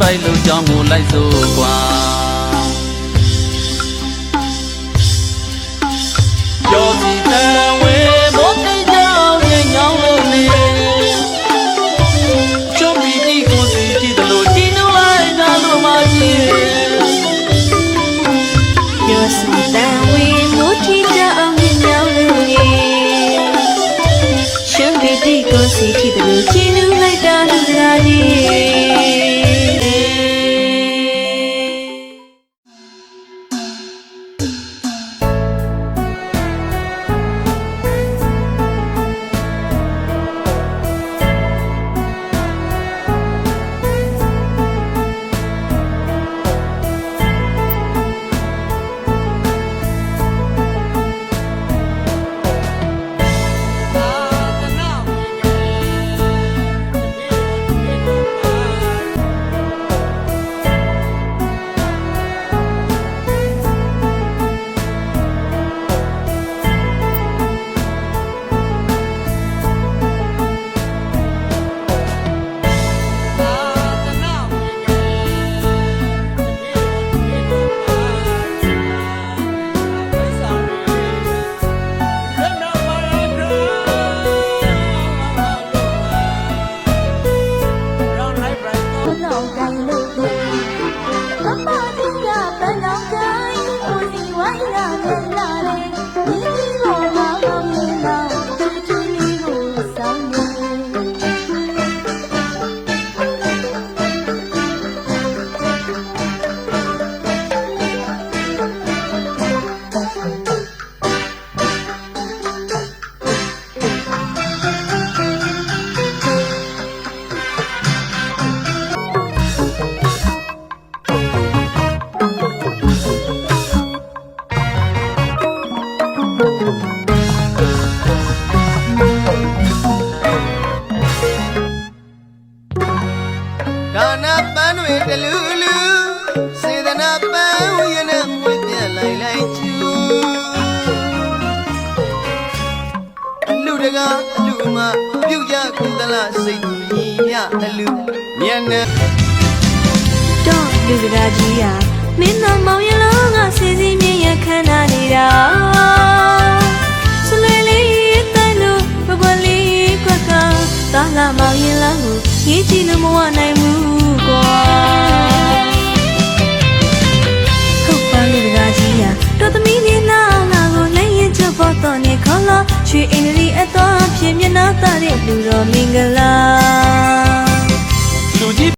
ပိုက်လို့ကြောင်းကိုလိုက်စို့ကွာကျော်စီတန်ဝဲမိုးတိတ်ကြောင်ရင်ညောင်းလို့နေချွတ်ပြီးဒီကိုစီကြည့်တယ်လို့ကြည့်လို့လိုက်တာလို့မကြည့်ကျော်စီတန်ဝဲမိုးတိတ်ကြောင်ရင်ညောင်းလို့နေချွတ်ပြီးဒီကိုစီကြည့်တယ်လို့ကြည့်လို့လိုက်တာလို့မကြည့်ဒါနာပန်းတွေတလူလူစေတနာပန်းဝရနဲ့မွေးပြလိုက်လိုက်ကျူအလူတကားအလူမပြုတ်ရကုသလစိတ်ကြီးမြအလူမျက်နှာတော့လူကရာကြီးဟာမင်းတော်မောင်ရလုံးကစီစီမြင်ရခန္ဓာနေတာစလဲလေးတိုင်းလို့ဘဘလေးကွက်ကသာလာမောင်ရလုံးကိုရေးကြည့်လို့မဝနိုင်ဘူးကွာဟုတ်ပါလူကရာကြီးဟာတော်သမီးနေနာငါကိုလည်းရင်ချဖို့တော့နေခေါ်လို့ချွေအင်္ဂလိပ်အတော်ဖြစ်မျက်နှာသားတဲ့လူတော်မင်္ဂလာ